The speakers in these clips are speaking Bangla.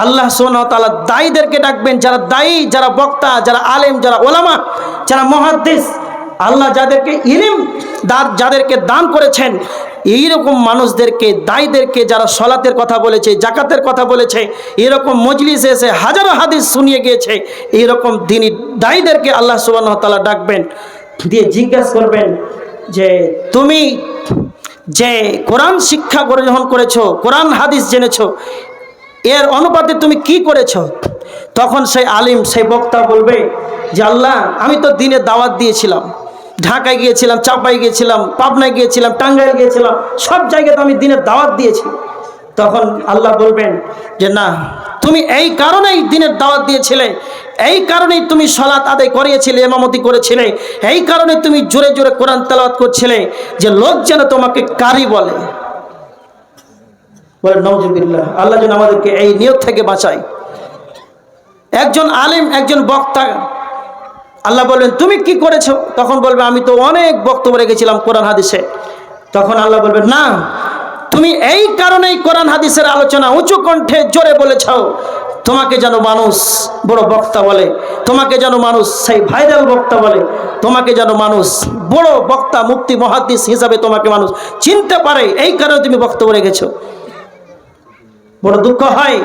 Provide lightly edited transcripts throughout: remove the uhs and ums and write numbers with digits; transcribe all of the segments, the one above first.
আল্লাহ সুবহানাহু ওয়া তাআলা দায়ীদেরকে ডাকবেন, যারা দায়ী, যারা বক্তা, যারা আলেম, যারা ওলামা, যারা মুহাদ্দিস, আল্লাহ যাদেরকে ইলম যাদেরকে দান করেছেন, এইরকম মানুষদেরকে, দায়ীদেরকে, যারা সলাতের কথা বলেছে, জাকাতের কথা বলেছে, এরকম মজলিসে এসে হাজারো হাদিস শুনিয়ে গিয়েছে, এইরকম দিনী দায়ীদেরকে আল্লাহ সুবহানাহু ওয়া তাআলা ডাকবেন, দিয়ে জিজ্ঞাসা করবেন যে তুমি যে কোরআন শিক্ষা গ্রহণ করেছো, কোরআন হাদিস জেনেছো, এর অনুপাতে তুমি কি করেছো? তখন সেই আলিম, সেই বক্তা বলবে যে আল্লাহ, আমি তো দিনে দাওয়াত দিয়েছিলাম, ঢাকায় গিয়েছিলাম, চাপাই গিয়েছিলাম, পাবনায় গিয়েছিলাম, টাঙ্গাইল গিয়েছিলাম, সব জায়গাতে আমি দিনের দাওয়াত দিয়েছি। তখন আল্লাহ বলবেন যে না, তুমি এই কারণেই দিনের দাওয়াত দিয়েছিলে, এই কারণেই তুমি সালাত আদায় করিয়েছিলে, ইমামতি করেছিলে, এই কারণে তুমি জোরে জোরে কোরআন তেলাওয়াত করছিলে, যে লোক যেন তোমাকে কারি বলে। বলে নাউজুবিল্লাহ, আল্লাহ যেন আমাদেরকে এই নিয়ত থেকে বাঁচায়। একজন আলিম, একজন বক্তা, আল্লাহ বলবেন তুমি কি করেছো? তখন বলবে আমি তো অনেক বক্তব্য রেখেছিলাম কোরআন হাদিসে। তখন আল্লাহ বলবেন না, তুমি এই কারণেই কোরআন হাদিসের আলোচনা উঁচু কণ্ঠে জোরে বলেছ, তোমাকে যেন মানুষ বড় বক্তা বলে, তোমাকে যেন মানুষ সেই ভাইরাল বক্তা বলে, তোমাকে যেন মানুষ বড় বক্তা, মুফতি, মুহাদ্দিস হিসাবে তোমাকে মানুষ চিনতে পারে, এই কারণে তুমি বক্তব্য রেখেছো। বড় দুঃখ হয়,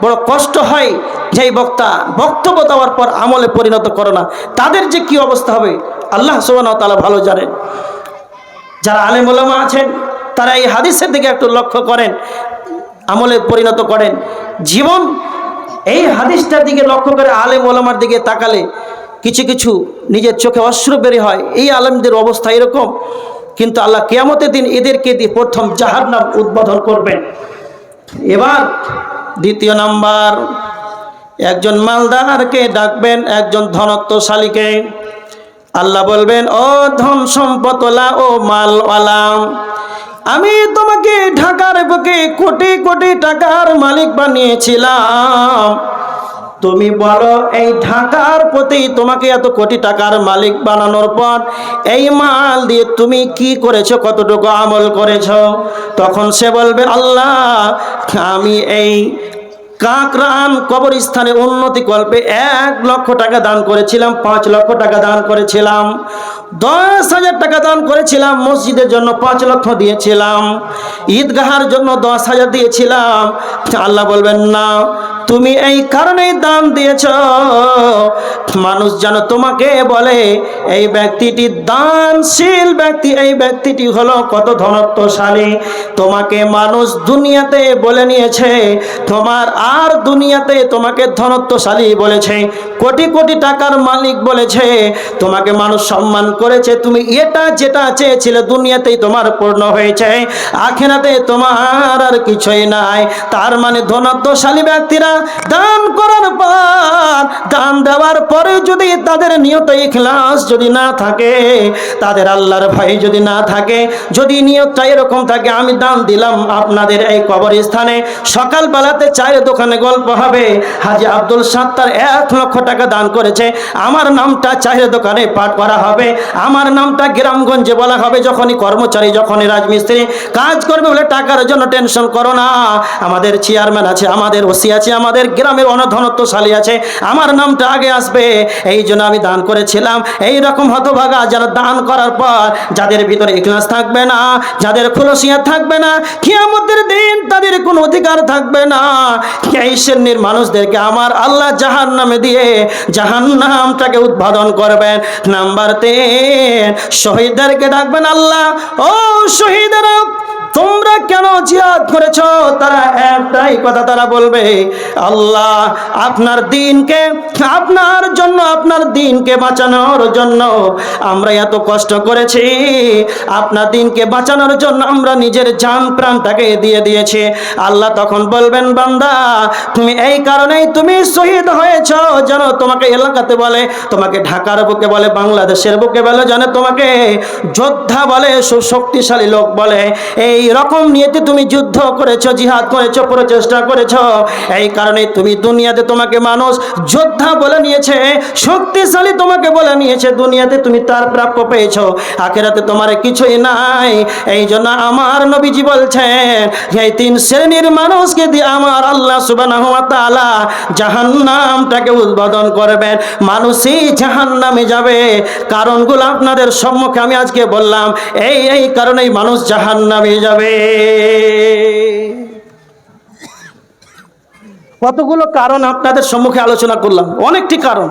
বড় কষ্ট হয়, যেই বক্তা বক্তব্য দেওয়ার পর আমলে পরিণত করো না, তাদের যে কি অবস্থা হবে আল্লাহ সুবহানাহু ওয়া তাআলা ভালো জানেন। যারা আলেম ওলামা আছেন, তারা এই হাদিসের দিকে একটু লক্ষ্য করেন, আমলে পরিণত করেন জীবন। এই হাদিসটার দিকে লক্ষ্য করে আলেম ওলামার দিকে তাকালে কিছু কিছু নিজের চোখে অশ্রু বের হয়, এই আলেমদের অবস্থা এরকম। কিন্তু আল্লাহ কিয়ামতের দিন এদেরকে দিয়ে প্রথম জাহান্নাম উদ্বোধন করবেন। এবার দ্বিতীয় নাম্বার, একজন মালদারকে ডাকবেন, একজন ধনত্বশালীকে। আল্লাহ বলবেন ও ধন সম্পদওয়ালা, ও মালওয়ালা, আমি তোমাকে ঢাকার বুকে কোটি কোটি টাকার মালিক বানিয়েছিলাম। তুমি বলো এই ঢাকার প্রতি তোমাকে এত কোটি টাকার মালিক বানানোর পর এই মাল দিয়ে তুমি কি করেছো, কতটুকু আমল করেছো? তখন সে বলবে আল্লাহ, আমি এই কাকরান কবরস্থানে উন্নতি কল্পে 1 লক্ষ টাকা দান করেছিলাম, 5 লক্ষ টাকা দান করেছিলাম, 10,000 টাকা দান করেছিলাম, মসজিদের জন্য 5 লক্ষ দিয়েছিলাম, ঈদগাহের জন্য 10,000 দিয়েছিলাম। আল্লাহ বলবেন না, তুমি এই কারণেই দান দিয়েছ মানুষ যেন তোমাকে বলে এই ব্যক্তিটি দানশীল ব্যক্তি, এই ব্যক্তিটি হলো কত ধনত্বশালী। তোমাকে মানুষ দুনিয়াতে বলে নিয়েছে, তোমার আর দুনিয়াতে তোমাকে ধনত্বশালী বলেছে, কোটি কোটি টাকার মালিক বলেছে, তোমাকে মানুষ সম্মান করেছে, তুমি এটা যেটা চেয়েছিলে দুনিয়াতেই তোমার পূর্ণ হয়েছে, আখিরাতে তোমার আর কিছুই নাই। তার মানে ধনত্বশালী ব্যক্তিরা দান করার পর, দান দেওয়ার পরে যদি তাদের নিয়ত ইখলাস যদি না থাকে, তাদের আল্লাহর ভয় যদি না থাকে, যদি নিয়তটা এরকম থাকে আমি দান দিলাম আপনাদের এই কবরস্থানে, সকালবেলাতে চায়ের দোকানে গল্প হবে হাজী আব্দুল সাত্তার 1 লক্ষ টাকা দান করেছে, আমার নামটা চায়ের দোকানে পাঠ করা হবে, আমার নামটা গ্রামগঞ্জে বলা হবে, যখনই কর্মচারী, যখনই রাজমিস্ত্রি কাজ করবে বলে টাকার জন্য টেনশন করো না, আমাদের চেয়ারম্যান আছে, আমাদের ওসি আছে, আমাদের গ্রামের অনধনত্বশালী আছে, আমার নামটা আগে আসবে, এই জন্য আমি দান করেছিলাম। এই রকম হতভাগা যারা দান করার পর যাদের ভিতরে ইখলাস থাকবে না, যাদের খুলসিয়াত থাকবে না, কিয়ামতের দিন তাদের কোনো অধিকার থাকবে না, এই শ্রেণীর মানুষদেরকে আমার আল্লাহ জাহান্নামে দিয়ে জাহান্নামটাকে উদ্বোধন করবেন। নাম্বার 3, শহীদদেরকে ডাকবেন। আল্লাহ, ও শহীদেরা, তোমরা কেন জিহাদ করেছো? তারা একটাই কথা তারা বলবে, আল্লাহ আপনার দ্বীনকে, আপনার জন্য, আপনার দ্বীনকে বাঁচানোর জন্য আমরা এত কষ্ট করেছি, আপনার দ্বীনকে বাঁচানোর জন্য আমরা নিজের জান প্রাণটাকে দিয়ে দিয়েছি। আল্লাহ তখন বলবেন বান্দা, তুমি এই কারণেই তুমি শহীদ হয়েছো যেন তোমাকে এলাকাতে বলে, তোমাকে ঢাকার বুকে বলে, বাংলাদেশের বুকে বলে, যেন তোমাকে যোদ্ধা বলে, সুশক্তিশালী লোক বলে। এই এই রকম নিয়েতে তুমি যুদ্ধ করেছো, জিহাদ করেছো, প্রচেষ্টা করেছো, এই কারণে তুমি দুনিয়াতে তোমাকে মানুষ যোদ্ধা বলে নিয়েছে, শক্তিশালী তোমাকে বলে নিয়েছে, দুনিয়াতে তুমি তার প্রাপ্য পেয়েছো, আখিরাতে তোমার কিছুই নাই। এই জন্য আমার নবীজি বলছেন এই তিন শ্রেণীর মানুষকে দিয়ে আমার আল্লাহ সুবহানাহু ওয়া তাআলা জাহান্নামটাকে উদ্বোধন করবেন, মানুষই জাহান্নামে যাবে। কারণগুলো আপনাদের সম্মুখে আমি আজকে বললাম, এই কারণেই মানুষ জাহান্নামে যাবে। কতগুলো কারণ আপনাদের সম্মুখে আলোচনা করলাম, অনেকটি কারণ।